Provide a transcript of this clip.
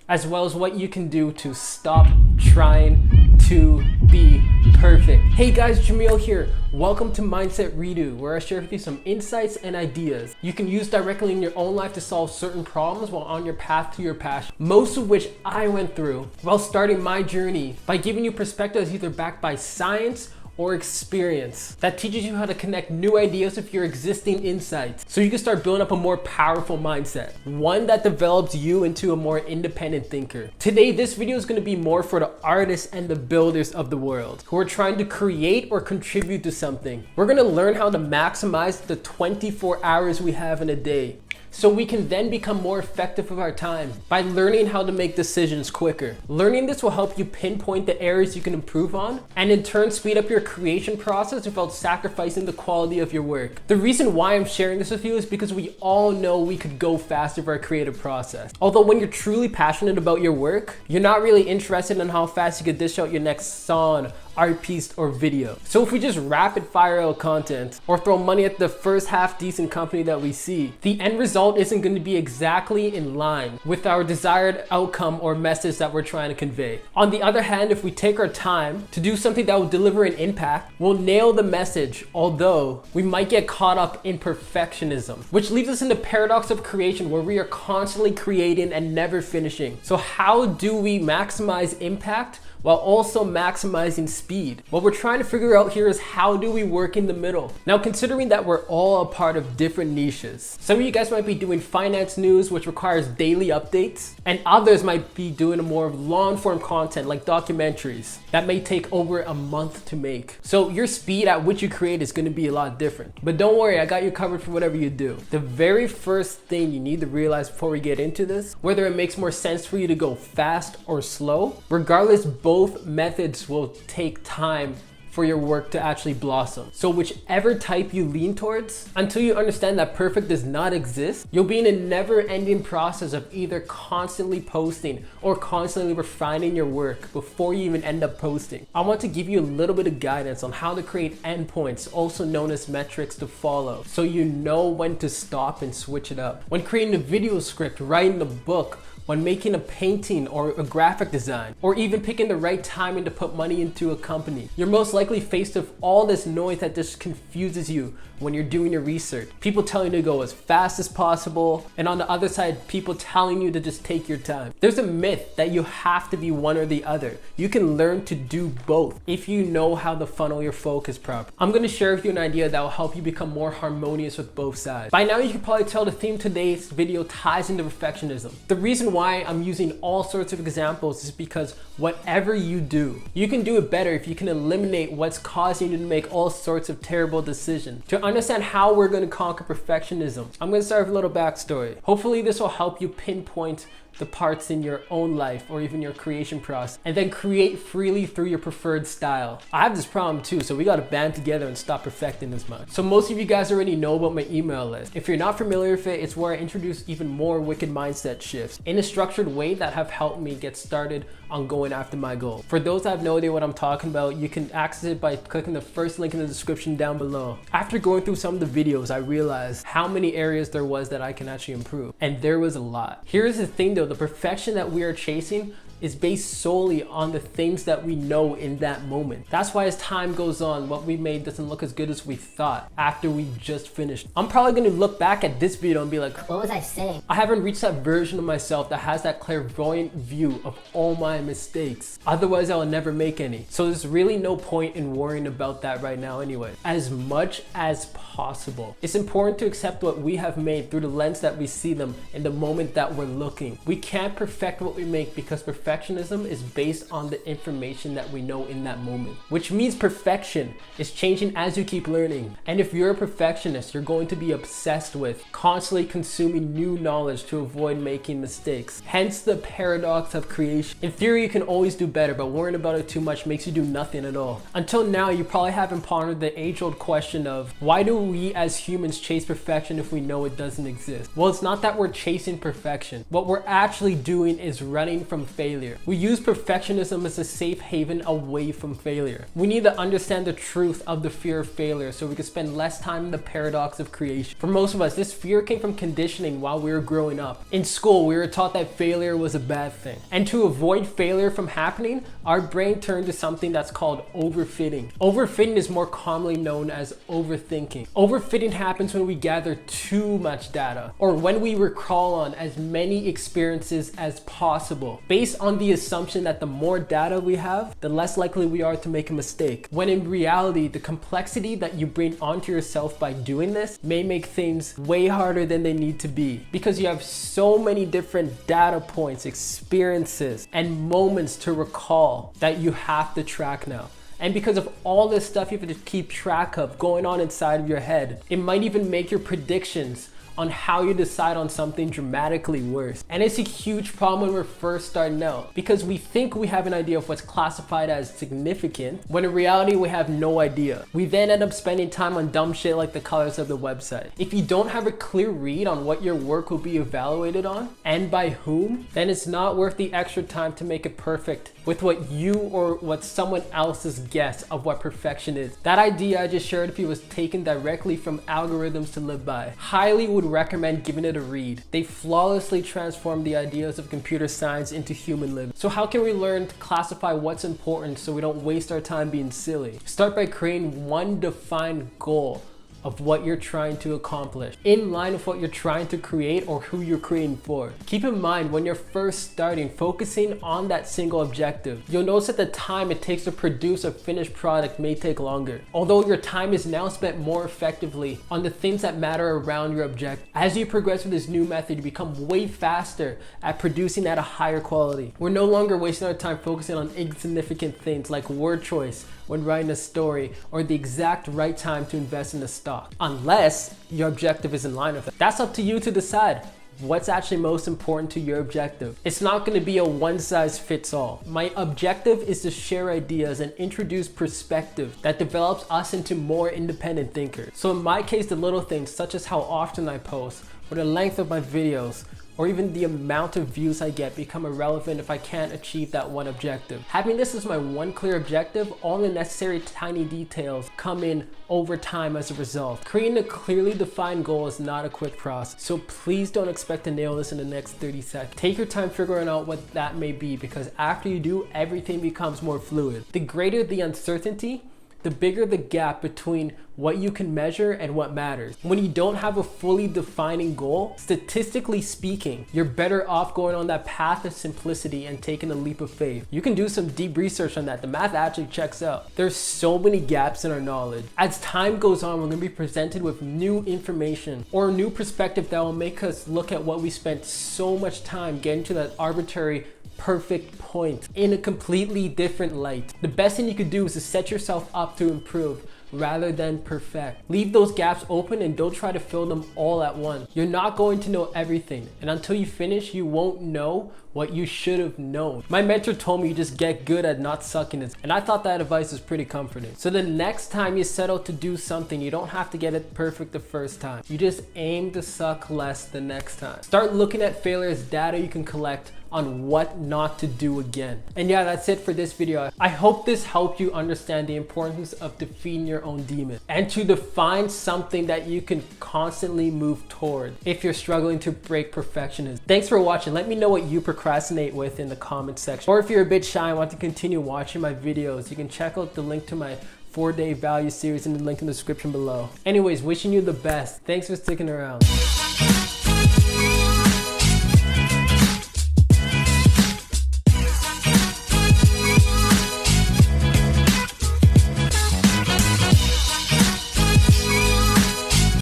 as well as what you can do to stop trying to be perfect. Hey guys, Jamil here. Welcome to Mindset Redo, where I share with you some insights and ideas you can use directly in your own life to solve certain problems while on your path to your passion. Most of which I went through while starting my journey by giving you perspectives either backed by science or experience that teaches you how to connect new ideas with your existing insights so you can start building up a more powerful mindset, one that develops you into a more independent thinker. Today, this video is going to be more for the artists and the builders of the world who are trying to create or contribute to something. We're going to learn how to maximize the 24 hours we have in a day, so we can then become more effective with our time by learning how to make decisions quicker. Learning this will help you pinpoint the areas you can improve on and in turn speed up your creation process without sacrificing the quality of your work. The reason why I'm sharing this with you is because we all know we could go faster with our creative process. Although when you're truly passionate about your work, you're not really interested in how fast you could dish out your next song, art piece, or video. So if we just rapid fire out content or throw money at the first half decent company that we see, the end result isn't going to be exactly in line with our desired outcome or message that we're trying to convey. On the other hand, if we take our time to do something that will deliver an impact, we'll nail the message, although we might get caught up in perfectionism, which leaves us in the paradox of creation where we are constantly creating and never finishing. So how do we maximize impact while also maximizing speed? What we're trying to figure out here is how do we work in the middle? Now, considering that we're all a part of different niches, some of you guys might be doing finance news, which requires daily updates, and others might be doing a more long form content like documentaries that may take over a month to make. So your speed at which you create is going to be a lot different. But don't worry, I got you covered for whatever you do. The very first thing you need to realize before we get into this, whether it makes more sense for you to go fast or slow, regardless, both methods will take time for your work to actually blossom. So whichever type you lean towards, until you understand that perfect does not exist, you'll be in a never-ending process of either constantly posting or constantly refining your work before you even end up posting. I want to give you a little bit of guidance on how to create endpoints, also known as metrics to follow, so you know when to stop and switch it up. When creating a video script, writing a book, when making a painting or a graphic design, or even picking the right timing to put money into a company, you're most likely faced with all this noise that just confuses you when you're doing your research. People telling you to go as fast as possible, and on the other side, people telling you to just take your time. There's a myth that you have to be one or the other. You can learn to do both if you know how to funnel your focus properly. I'm gonna share with you an idea that will help you become more harmonious with both sides. By now, you can probably tell the theme of today's video ties into perfectionism. The reason why I'm using all sorts of examples is because whatever you do, you can do it better if you can eliminate what's causing you to make all sorts of terrible decisions. To understand how we're going to conquer perfectionism, I'm going to start with a little backstory. Hopefully this will help you pinpoint the parts in your own life or even your creation process and then create freely through your preferred style. I have this problem too, so we got to band together and stop perfecting as much. So most of you guys already know about my email list. If you're not familiar with it, it's where I introduce even more wicked mindset shifts in a structured way that have helped me get started on going after my goal. For those that have no idea what I'm talking about, you can access it by clicking the first link in the description down below. After going through some of the videos, I realized how many areas there was that I can actually improve, and there was a lot. Here's the thing though, the perfection that we are chasing is based solely on the things that we know in that moment. That's why as time goes on, what we made doesn't look as good as we thought after we just finished. I'm probably gonna look back at this video and be like, what was I saying? I haven't reached that version of myself that has that clairvoyant view of all my mistakes. Otherwise, I'll never make any. So there's really no point in worrying about that right now anyway. As much as possible, it's important to accept what we have made through the lens that we see them in the moment that we're looking. We can't perfect what we make because perfectionism is based on the information that we know in that moment, which means perfection is changing as you keep learning. And if you're a perfectionist, you're going to be obsessed with constantly consuming new knowledge to avoid making mistakes. Hence the paradox of creation. In theory, you can always do better, but worrying about it too much makes you do nothing at all. Until now, you probably haven't pondered the age-old question of why do we as humans chase perfection if we know it doesn't exist? Well, it's not that we're chasing perfection. What we're actually doing is running from failure. failure. We use perfectionism as a safe haven away from failure. We need to understand the truth of the fear of failure so we can spend less time in the paradox of creation. For most of us, this fear came from conditioning while we were growing up. In school, we were taught that failure was a bad thing. And to avoid failure from happening, our brain turned to something that's called overfitting. Overfitting is more commonly known as overthinking. Overfitting happens when we gather too much data, or when we recall on as many experiences as possible, based on the assumption that the more data we have, the less likely we are to make a mistake. When in reality, the complexity that you bring onto yourself by doing this may make things way harder than they need to be, because you have so many different data points, experiences, and moments to recall that you have to track now. And because of all this stuff you have to keep track of going on inside of your head, it might even make your predictions on how you decide on something dramatically worse. And it's a huge problem when we're first starting out, because we think we have an idea of what's classified as significant, when in reality we have no idea. We then end up spending time on dumb shit like the colors of the website. If you don't have a clear read on what your work will be evaluated on and by whom, then it's not worth the extra time to make it perfect with what you or what someone else's guess of what perfection is. That idea I just shared with you was taken directly from Algorithms to Live By. Highly would recommend giving it a read. They flawlessly transform the ideas of computer science into human living. So how can we learn to classify what's important so we don't waste our time being silly? Start by creating one defined goal of what you're trying to accomplish, in line with what you're trying to create or who you're creating for. Keep in mind, when you're first starting, focusing on that single objective, you'll notice that the time it takes to produce a finished product may take longer, although your time is now spent more effectively on the things that matter around your objective. As you progress with this new method, you become way faster at producing at a higher quality. We're no longer wasting our time focusing on insignificant things like word choice when writing a story, or the exact right time to invest in a stock, unless your objective is in line with it. That's up to you to decide what's actually most important to your objective. It's not going to be a one-size-fits-all. My objective is to share ideas and introduce perspective that develops us into more independent thinkers. So in my case, the little things such as how often I post, or the length of my videos, or even the amount of views I get become irrelevant if I can't achieve that one objective. Having this as my one clear objective, all the necessary tiny details come in over time as a result. Creating a clearly defined goal is not a quick process, so please don't expect to nail this in the next 30 seconds. Take your time figuring out what that may be, because after you do, everything becomes more fluid. The greater the uncertainty, the bigger the gap between what you can measure and what matters. When you don't have a fully defining goal, statistically speaking, you're better off going on that path of simplicity and taking a leap of faith. You can do some deep research on that. The math actually checks out. There's so many gaps in our knowledge. As time goes on, we're gonna be presented with new information or a new perspective that will make us look at what we spent so much time getting to that arbitrary perfect point in a completely different light. The best thing you could do is to set yourself up to improve rather than perfect. Leave those gaps open and don't try to fill them all at once. You're not going to know everything, and until you finish, you won't know what you should have known. My mentor told me you just get good at not sucking it, and I thought that advice was pretty comforting. So the next time you set out to do something, you don't have to get it perfect the first time. You just aim to suck less the next time. Start looking at failure as data you can collect on what not to do again. And yeah, that's it for this video. I hope this helped you understand the importance of defeating your own demon and to define something that you can constantly move toward if you're struggling to break perfectionism. Thanks for watching. Let me know what you procrastinate with in the comment section. Or if you're a bit shy and want to continue watching my videos, you can check out the link to my 4-day value series in the link in the description below. Anyways, wishing you the best. Thanks for sticking around.